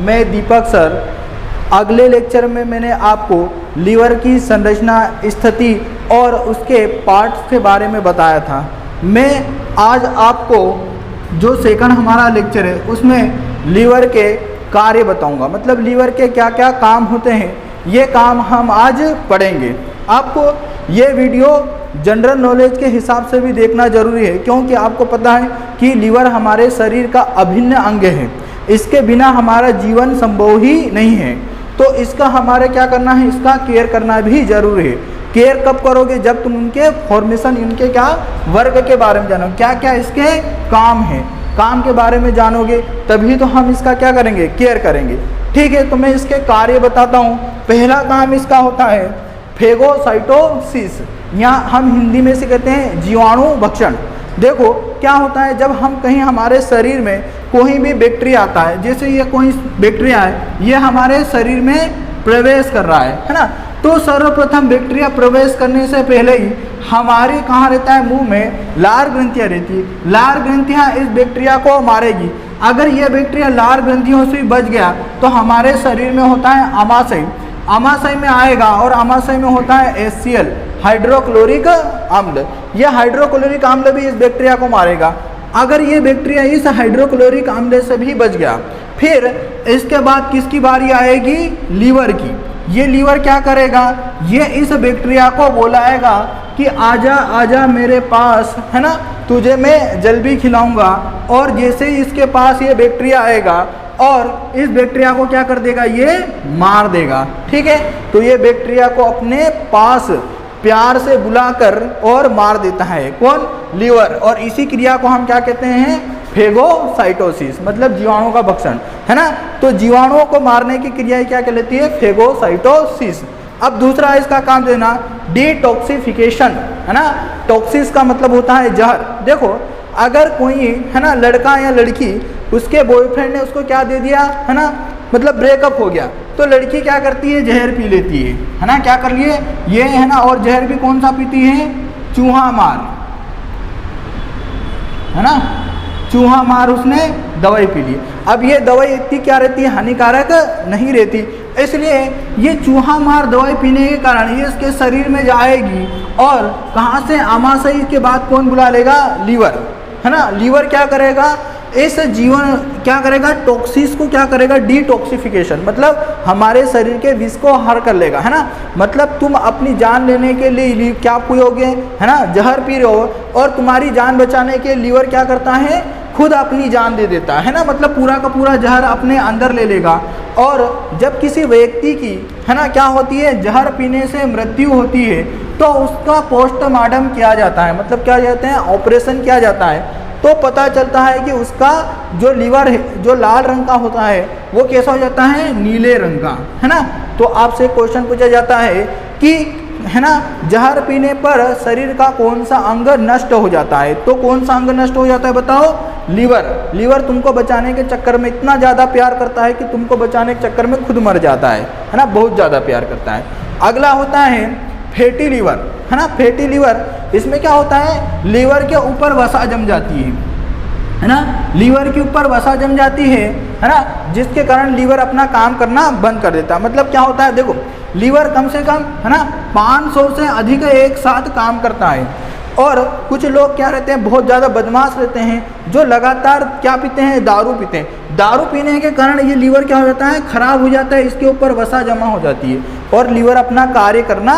मैं दीपक सर। अगले लेक्चर में मैंने आपको लीवर की संरचना, स्थिति और उसके पार्ट्स के बारे में बताया था। मैं आज आपको जो सेकंड हमारा लेक्चर है उसमें लीवर के कार्य बताऊंगा, मतलब लीवर के क्या क्या काम होते हैं, ये काम हम आज पढ़ेंगे। आपको ये वीडियो जनरल नॉलेज के हिसाब से भी देखना जरूरी है, क्योंकि आपको पता है कि लीवर हमारे शरीर का अभिन्न अंग है। इसके बिना हमारा जीवन संभव ही नहीं है। तो इसका हमारे क्या करना है, इसका केयर करना भी जरूरी है। केयर कब करोगे, जब तुम उनके फॉर्मेशन, इनके क्या वर्ग के बारे में जानो, क्या क्या इसके काम हैं, काम के बारे में जानोगे तभी तो हम इसका क्या करेंगे, केयर करेंगे। ठीक है, तो मैं इसके कार्य बताता हूँ। पहला काम इसका होता है फेगोसाइटोसिस, यहाँ हम हिंदी में से कहते हैं जीवाणु भक्षण। देखो क्या होता है, जब हम कहीं हमारे शरीर में कोई भी बैक्टीरिया आता है, जैसे ये कोई बैक्टीरिया है, ये हमारे शरीर में प्रवेश कर रहा है ना, तो सर्वप्रथम बैक्टीरिया प्रवेश करने से पहले ही हमारे कहाँ रहता है, मुंह में लार ग्रंथियाँ रहती है। लार ग्रंथियाँ इस बैक्टीरिया को मारेगी। अगर ये बैक्टीरिया लार ग्रंथियों से बच गया तो हमारे शरीर में होता है अमाशय, अमाशय में आएगा और अमाशय में होता है HCl, हाइड्रोक्लोरिक अम्ल। यह हाइड्रोक्लोरिक अम्ल भी इस बैक्टीरिया को मारेगा। अगर ये बैक्टीरिया इस हाइड्रोक्लोरिक अम्ल से भी बच गया, फिर इसके बाद किसकी बारी आएगी, लीवर की। ये लीवर क्या करेगा, ये इस बैक्टीरिया को बुलाएगा कि आजा आजा मेरे पास, है ना, तुझे मैं जलेबी खिलाऊंगा। और जैसे ही इसके पास ये बैक्टीरिया आएगा और इस बैक्टीरिया को क्या कर देगा, ये मार देगा। ठीक है, तो ये बैक्टीरिया को अपने पास प्यार से बुलाकर और मार देता है कौन, लीवर। और इसी क्रिया को हम क्या कहते हैं, फेगोसाइटोसिस, मतलब जीवाणुओं का भक्षण, है ना। तो जीवाणुओं को मारने की क्रिया क्या कहलाती है, फेगोसाइटोसिस। अब दूसरा इसका काम देना डिटॉक्सिफिकेशन, है ना। टॉक्सिस का मतलब होता है जहर। देखो अगर कोई, है ना, लड़का या लड़की, उसके बॉयफ्रेंड ने उसको क्या दे दिया, है ना, मतलब ब्रेकअप हो गया, तो लड़की क्या करती है, जहर पी लेती है ना, क्या कर लिए ये, है ना। और जहर भी कौन सा पीती है, चूहा मार, है ना, चूहा मार उसने दवाई पी ली। अब ये दवाई इतनी क्या रहती है, हानिकारक नहीं रहती, इसलिए ये चूहा मार दवाई पीने के कारण ये इसके शरीर में जाएगी और कहाँ से, अमाशय के बाद कौन बुला लेगा, लीवर, है ना। लीवर क्या करेगा, इस जीवन क्या करेगा, टॉक्सिस को क्या करेगा, डिटॉक्सिफिकेशन, मतलब हमारे शरीर के विष को हर कर लेगा, है ना। मतलब तुम अपनी जान लेने के लिए क्या पियोगे, है ना, जहर पी रहे हो, और तुम्हारी जान बचाने के लीवर क्या करता है, खुद अपनी जान दे देता है ना, मतलब पूरा का पूरा जहर अपने अंदर ले लेगा। और जब किसी व्यक्ति की, है ना, क्या होती है, जहर पीने से मृत्यु होती है, तो उसका पोस्टमार्टम किया जाता है, मतलब क्या कहते हैं, ऑपरेशन किया जाता है। तो पता चलता है कि उसका जो लीवर है, जो लाल रंग का होता है, वो कैसा हो जाता है, नीले रंग का, है ना। तो आपसे क्वेश्चन पूछा जाता है कि, है ना, जहर पीने पर शरीर का कौन सा अंग नष्ट हो जाता है, तो कौन सा अंग नष्ट हो जाता है, बताओ, लीवर। लीवर तुमको बचाने के चक्कर में इतना ज़्यादा प्यार करता है कि तुमको बचाने के चक्कर में खुद मर जाता है ना, बहुत ज़्यादा प्यार करता है। अगला होता है फैटी लीवर, है ना। फैटी लीवर, इसमें क्या होता है, लीवर के ऊपर वसा जम जाती है ना, लीवर के ऊपर वसा जम जाती है ना, जिसके कारण लीवर अपना काम करना बंद कर देता है। मतलब क्या होता है, देखो लीवर कम से कम, है ना, 500 से अधिक एक साथ काम करता है। और कुछ लोग क्या रहते हैं, बहुत ज़्यादा बदमाश रहते हैं, जो लगातार क्या पीते हैं, दारू पीते हैं। दारू पीने के कारण ये लीवर क्या हो जाता है, खराब हो जाता है, इसके ऊपर वसा जमा हो जाती है और लीवर अपना कार्य करना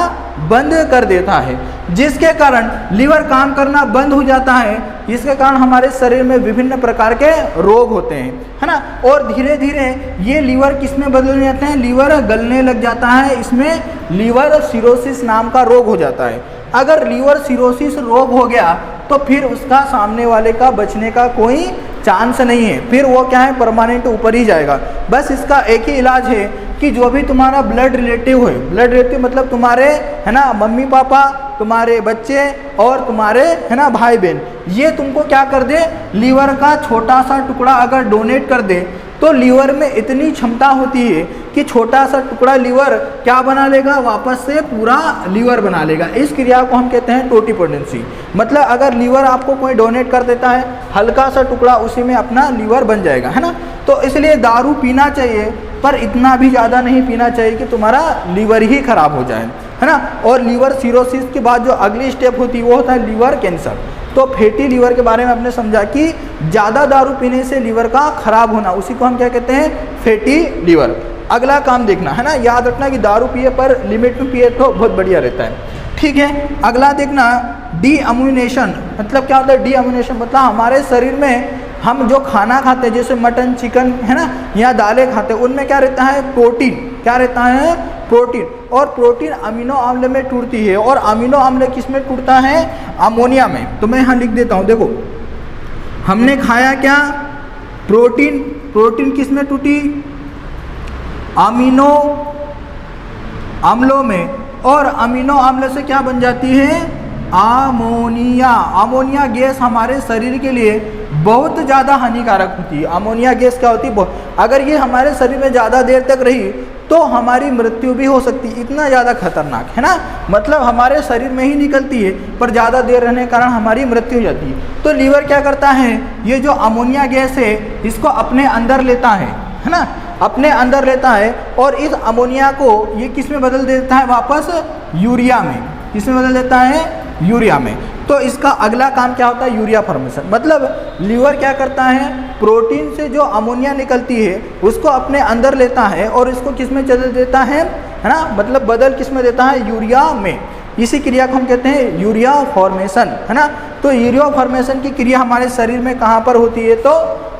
बंद कर देता है, जिसके कारण लीवर काम करना बंद हो जाता है। इसके कारण हमारे शरीर में विभिन्न प्रकार के रोग होते हैं, है ना। और धीरे धीरे ये लीवर किस में बदल जाते हैं, लीवर गलने लग जाता है, इसमें लीवर सिरोसिस नाम का रोग हो जाता है। अगर लीवर सिरोसिस रोग हो गया तो फिर उसका सामने वाले का बचने का कोई चांस नहीं है, फिर वो क्या है, परमानेंट ऊपर ही जाएगा। बस इसका एक ही इलाज है कि जो भी तुम्हारा ब्लड रिलेटिव है, ब्लड रिलेटिव मतलब तुम्हारे, है ना, मम्मी पापा, तुम्हारे बच्चे और तुम्हारे, है ना, भाई बहन, ये तुमको क्या कर दे, लीवर का छोटा सा टुकड़ा अगर डोनेट कर दे तो लीवर में इतनी क्षमता होती है कि छोटा सा टुकड़ा लीवर क्या बना लेगा, वापस से पूरा लीवर बना लेगा। इस क्रिया को हम कहते हैं टोटिपोटेंसी। मतलब अगर लीवर आपको कोई डोनेट कर देता है, हल्का सा टुकड़ा उसी में अपना लीवर बन जाएगा, है ना। तो इसलिए दारू पीना चाहिए, पर इतना भी ज़्यादा नहीं पीना चाहिए कि तुम्हारा लीवर ही खराब हो जाए, है ना। और लीवर सिरोसिस के बाद जो अगली स्टेप होती है वो होता है लीवर कैंसर। तो फैटी लीवर के बारे में आपने समझा कि ज़्यादा दारू पीने से लीवर का खराब होना, उसी को हम क्या कहते हैं, फैटी लीवर। अगला काम देखना, है ना, याद रखना कि दारू पिए पर लिमिट में पिए तो बहुत बढ़िया रहता है, ठीक है। अगला देखना, डीअम्यूनेशन। मतलब क्या होता है डीअम्यूनेशन, मतलब हमारे शरीर में हम जो खाना खाते हैं जैसे मटन, चिकन, है ना, या दालें खाते हैं, उनमें क्या रहता है, प्रोटीन। क्या रहता है, प्रोटीन। और प्रोटीन अमीनो अम्ल में टूटती है, और अमीनो अम्ल किस में टूटता है, अमोनिया में। तो मैं यहाँ लिख देता हूँ, देखो हमने खाया क्या, प्रोटीन। प्रोटीन किस में टूटी, अमीनो अम्लों में, और अमीनो अम्ल से क्या बन जाती है, अमोनिया। अमोनिया गैस हमारे शरीर के लिए बहुत ज़्यादा हानिकारक होती है। अमोनिया गैस क्या होती है, अगर ये हमारे शरीर में ज़्यादा देर तक रही तो हमारी मृत्यु भी हो सकती है, इतना ज़्यादा खतरनाक, है ना। मतलब हमारे शरीर में ही निकलती है, पर ज़्यादा देर रहने के कारण हमारी मृत्यु हो जाती है। तो लीवर क्या करता है, ये जो अमोनिया गैस है इसको अपने अंदर लेता है ना, अपने अंदर लेता है, और इस अमोनिया को ये किस में बदल देता है, वापस यूरिया में। किस में बदल देता है, यूरिया में। तो इसका अगला काम क्या होता है, यूरिया फॉर्मेशन। मतलब लीवर क्या करता है, प्रोटीन से जो अमोनिया निकलती है उसको अपने अंदर लेता है और इसको किस में बदल देता है ना, मतलब बदल किस में देता है, यूरिया में। इसी क्रिया को हम कहते हैं यूरिया फॉर्मेशन, है ना। तो यूरिया फॉर्मेशन की क्रिया हमारे शरीर में कहाँ पर होती है, तो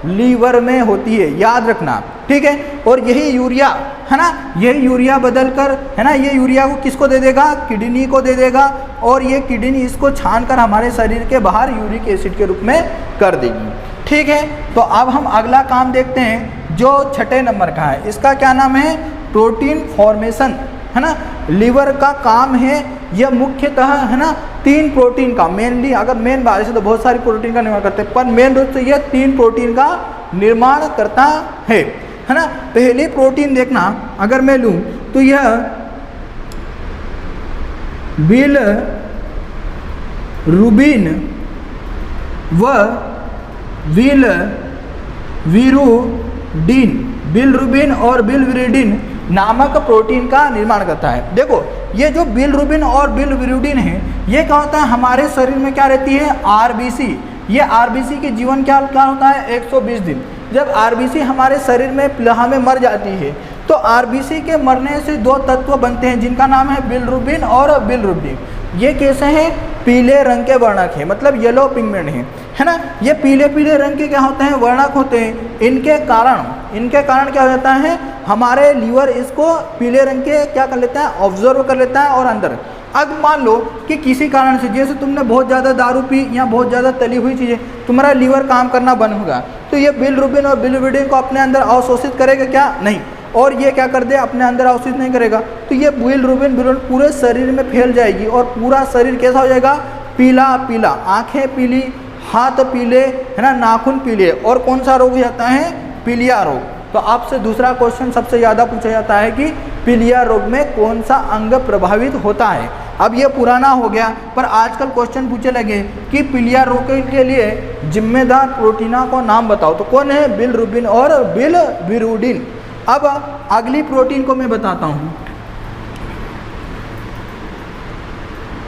लीवर में होती है, याद रखना, ठीक है। और यही यूरिया, है ना, यही यूरिया बदल कर, है ना, ये यूरिया को किसको दे देगा, किडनी को दे देगा, और ये किडनी इसको छान कर हमारे शरीर के बाहर यूरिक एसिड के रूप में कर देगी, ठीक है। तो अब हम अगला काम देखते हैं जो छठे नंबर का है। इसका क्या नाम है, प्रोटीन फॉर्मेशन, है ना। लीवर का काम है यह मुख्यतः, है ना, 3 प्रोटीन का, मेनली अगर मेन बात से तो बहुत सारी प्रोटीन का निर्माण करते हैं, पर मेन रूप से यह 3 प्रोटीन का निर्माण करता है ना। पहली प्रोटीन देखना, अगर मैं लूँ तो यह बिलरुबिन व बिलरुबिन और बिलविरुडिन नामक प्रोटीन का निर्माण करता है। देखो ये जो बिलरुबिन और बिलविरुडिन है, ये क्या होता है, हमारे शरीर में क्या रहती है, आरबीसी। ये आरबीसी के जीवन क्या होता है, 120 दिन। जब आरबीसी हमारे शरीर में प्लाहा में मर जाती है तो आरबीसी के मरने से 2 तत्व बनते हैं जिनका नाम है बिलरुबिन और बिलरुबिन। ये कैसे हैं, पीले रंग के वर्णक है, मतलब येलो पिगमेंट है ना। ये पीले पीले रंग के क्या होते हैं, वर्णक होते हैं। इनके कारण क्या हो जाता है, हमारे लीवर इसको पीले रंग के क्या कर लेता है, ऑब्जर्व कर लेता है और अंदर। अब मान लो कि किसी कारण से, जैसे तुमने बहुत ज़्यादा दारू पी या बहुत ज़्यादा तली हुई चीज़ें, तुम्हारा लीवर काम करना बंद होगा, तो ये बिलरुबिन और बिलरुबिन को अपने अंदर अवशोषित करेगा क्या, नहीं। और ये क्या कर दे, अपने अंदर अवशोषित नहीं करेगा, तो ये बिलरुबिन पूरे शरीर में फैल जाएगी और पूरा शरीर कैसा हो जाएगा, पीला पीला, आँखें पीली, हाथ पीले, है ना, नाखून पीले। और कौन सा रोग हो जाता है, पीलिया रोग। तो आपसे दूसरा क्वेश्चन सबसे ज़्यादा पूछा जाता है कि पीलिया रोग में कौन सा अंग प्रभावित होता है। अब ये पुराना हो गया, पर आजकल क्वेश्चन पूछे लगे कि पीलिया रोग के लिए जिम्मेदार प्रोटीना को नाम बताओ, तो कौन है, बिलरुबिन और बिलविरुडिन। अब अगली प्रोटीन को मैं बताता हूँ,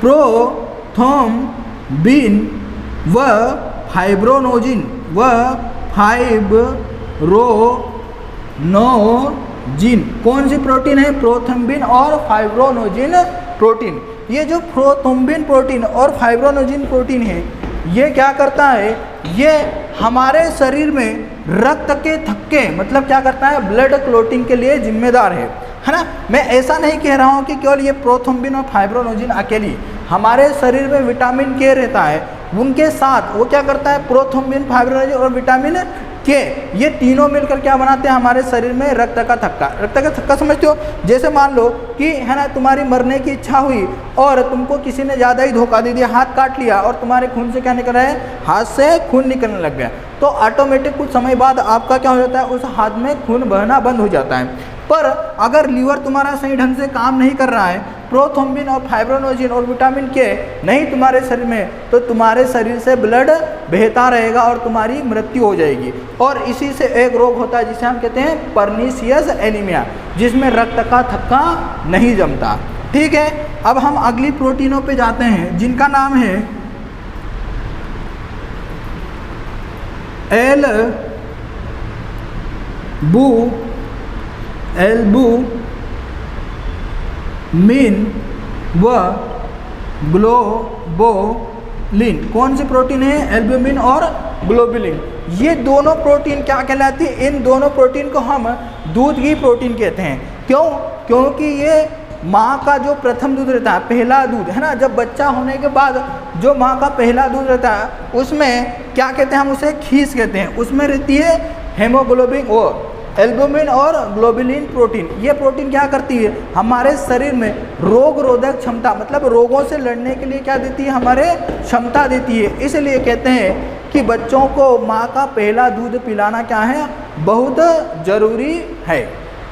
प्रोथ्रोम्बिन व फाइब्रोनोजिन कौन सी प्रोटीन है, प्रोथ्रोम्बिन और फाइब्रोनोजिन प्रोटीन। ये जो प्रोथ्रोम्बिन प्रोटीन और फाइब्रोनोजिन प्रोटीन है, ये क्या करता है, ये हमारे शरीर में रक्त के थक्के, मतलब क्या करता है, ब्लड क्लोटिंग के लिए जिम्मेदार है ना। मैं ऐसा नहीं कह रहा हूँ कि केवल ये प्रोथ्रोम्बिन और फाइब्रोनोजिन अकेली, हमारे शरीर में विटामिन के रहता है, उनके साथ वो क्या करता है, प्रोथ्रोम्बिन, फाइब्रोनोजिन और विटामिन के ये तीनों मिलकर क्या बनाते हैं हमारे शरीर में रक्त का थक्का। रक्त का थक्का समझते हो? जैसे मान लो कि है ना तुम्हारी मरने की इच्छा हुई और तुमको किसी ने ज़्यादा ही धोखा दे दिया, हाथ काट लिया और तुम्हारे खून से क्या निकल रहा है, हाथ से खून निकलने लग गया, तो ऑटोमेटिक कुछ समय बाद आपका क्या हो जाता है, उस हाथ में खून बहना बंद हो जाता है। पर अगर लीवर तुम्हारा सही ढंग से काम नहीं कर रहा है, प्रोथ्रोम्बिन और फाइब्रोनोजिन और विटामिन के नहीं तुम्हारे शरीर में, तो तुम्हारे शरीर से ब्लड बहता रहेगा और तुम्हारी मृत्यु हो जाएगी। और इसी से एक रोग होता है जिसे हम कहते हैं पर्नीशियस एनीमिया, जिसमें रक्त का थक्का नहीं जमता। ठीक है, अब हम अगली प्रोटीनों पे जाते हैं जिनका नाम है एल्बुमिन व ग्लोबुलिन। कौन सी प्रोटीन है? एल्बुमिन और ग्लोबुलिन। ये दोनों प्रोटीन क्या कहलाती है? इन दोनों प्रोटीन को हम दूध की प्रोटीन कहते हैं। क्यों? क्योंकि ये माँ का जो प्रथम दूध रहता है, पहला दूध है ना, जब बच्चा होने के बाद जो माँ का पहला दूध रहता है उसमें क्या कहते हैं, हम उसे खीस कहते हैं, उसमें रहती है हेमोग्लोबिन और एल्बुमिन और ग्लोबुलिन प्रोटीन। ये प्रोटीन क्या करती है, हमारे शरीर में रोग रोधक क्षमता, मतलब रोगों से लड़ने के लिए क्या देती है, हमारे क्षमता देती है। इसलिए कहते हैं कि बच्चों को माँ का पहला दूध पिलाना क्या है, बहुत ज़रूरी है।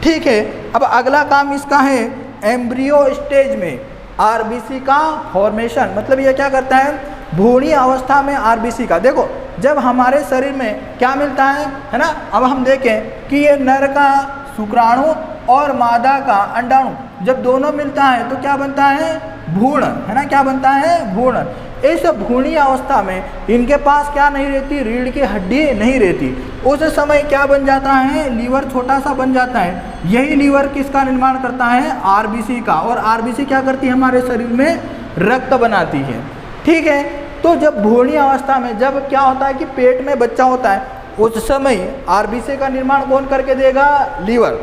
ठीक है, अब अगला काम इसका है एम्ब्रियो स्टेज में आरबीसी का फॉर्मेशन। मतलब ये क्या करता है, भ्रूणीय अवस्था में आरबीसी का, देखो जब हमारे शरीर में क्या मिलता है ना, अब हम देखें कि ये नर का शुक्राणु और मादा का अंडाणु जब दोनों मिलता है तो क्या बनता है, भ्रूण, है ना, क्या बनता है, भ्रूण। इस भ्रूणीय अवस्था में इनके पास क्या नहीं रहती, रीढ़ की हड्डी नहीं रहती। उस समय क्या बन जाता है, लीवर छोटा सा बन जाता है। यही लीवर किसका निर्माण करता है, आरबीसी का। और आरबीसी क्या करती है, हमारे शरीर में रक्त बनाती है। ठीक है, तो जब भ्रूणीय अवस्था में जब क्या होता है कि पेट में बच्चा होता है, उस समय आरबीसी का निर्माण कौन करके देगा, लीवर।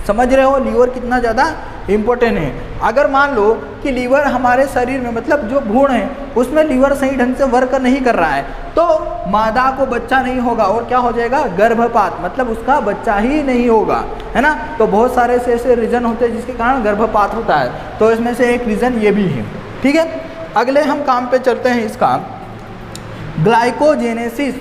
समझ रहे हो लीवर कितना ज़्यादा इम्पोर्टेंट है। अगर मान लो कि लीवर हमारे शरीर में, मतलब जो भ्रूण है उसमें लीवर सही ढंग से वर्क नहीं कर रहा है, तो मादा को बच्चा नहीं होगा और क्या हो जाएगा, गर्भपात, मतलब उसका बच्चा ही नहीं होगा, है ना। तो बहुत सारे ऐसे रीज़न होते हैं जिसके कारण गर्भपात होता है, तो इसमें से एक रीज़न ये भी है। ठीक है, अगले हम काम पे चलते हैं, इसका ग्लाइकोजेनेसिस,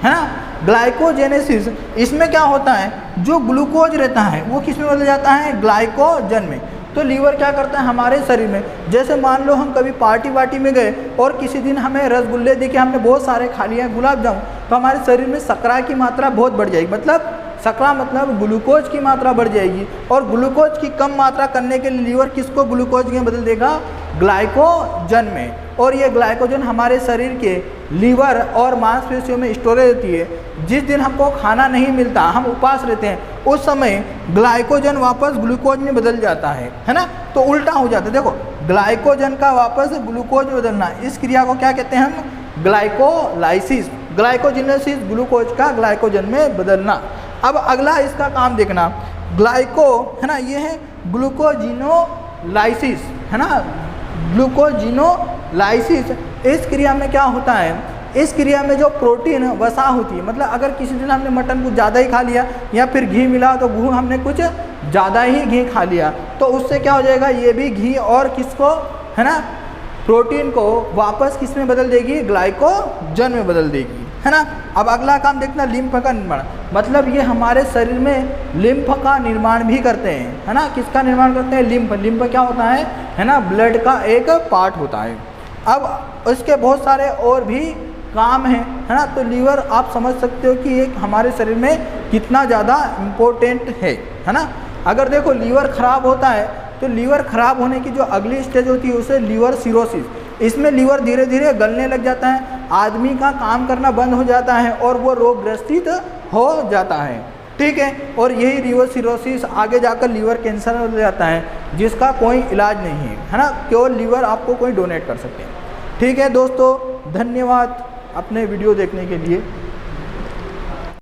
है ना। ग्लाइकोजेनेसिस, इसमें क्या होता है, जो ग्लूकोज रहता है वो किस में बदल जाता है, ग्लाइकोजन में। तो लीवर क्या करता है हमारे शरीर में, जैसे मान लो हम कभी पार्टी वार्टी में गए और किसी दिन हमें रसगुल्ले दिखे, हमने बहुत सारे खा लिए, गुलाब जामुन, तो हमारे शरीर में शर्करा की मात्रा बहुत बढ़ जाएगी, मतलब शर्करा मतलब ग्लूकोज की मात्रा बढ़ जाएगी। और ग्लूकोज की कम मात्रा करने के लिए लीवर किसको ग्लूकोज में बदल देगा, ग्लाइकोजन में। और ये ग्लाइकोजन हमारे शरीर के लीवर और मांसपेशियों में स्टोरेज होती है। जिस दिन हमको खाना नहीं मिलता, हम उपवास रहते हैं, उस समय ग्लाइकोजन वापस ग्लूकोज में बदल जाता है ना। तो उल्टा हो जाता है, देखो ग्लाइकोजन का वापस ग्लूकोज में बदलना, इस क्रिया को क्या कहते हैं हम, ग्लाइकोलाइसिस। ग्लाइकोजेनेसिस, ग्लूकोज का ग्लाइकोजन में बदलना। अब अगला इसका काम देखना, ग्लाइको, है ना, ये है ग्लूकोजिनोलाइसिस, है ना, ग्लूकोजिनोलाइसिस। इस क्रिया में क्या होता है, इस क्रिया में जो प्रोटीन वसा होती है, मतलब अगर किसी दिन हमने मटन कुछ ज़्यादा ही खा लिया या फिर घी मिला तो हमने कुछ ज़्यादा ही घी खा लिया, तो उससे क्या हो जाएगा, ये भी घी और किसको, है ना, प्रोटीन को वापस किस में बदल देगी, ग्लाइकोजन में बदल देगी, है ना। अब अगला काम देखना, लिम्फ का निर्माण, मतलब ये हमारे शरीर में लिम्फ का निर्माण भी करते हैं, है ना। किसका निर्माण करते हैं, लिम्फ। लिम्फ क्या होता है ना, ब्लड का एक पार्ट होता है। अब इसके बहुत सारे और भी काम है ना। तो लीवर आप समझ सकते हो कि एक हमारे शरीर में कितना ज़्यादा इम्पोर्टेंट है ना। अगर देखो लीवर ख़राब होता है तो लीवर ख़राब होने की जो अगली स्टेज होती है उसे लीवर सिरोसिस। इसमें लीवर धीरे धीरे गलने लग जाता है, आदमी का काम करना बंद हो जाता है और वो रोग ग्रसित हो जाता है। ठीक है, और यही लीवर सिरोसिस आगे जाकर लीवर कैंसर हो जाता है, जिसका कोई इलाज नहीं है ना। केवल लीवर आपको कोई डोनेट कर सकते हैं। ठीक है दोस्तों, धन्यवाद अपने वीडियो देखने के लिए।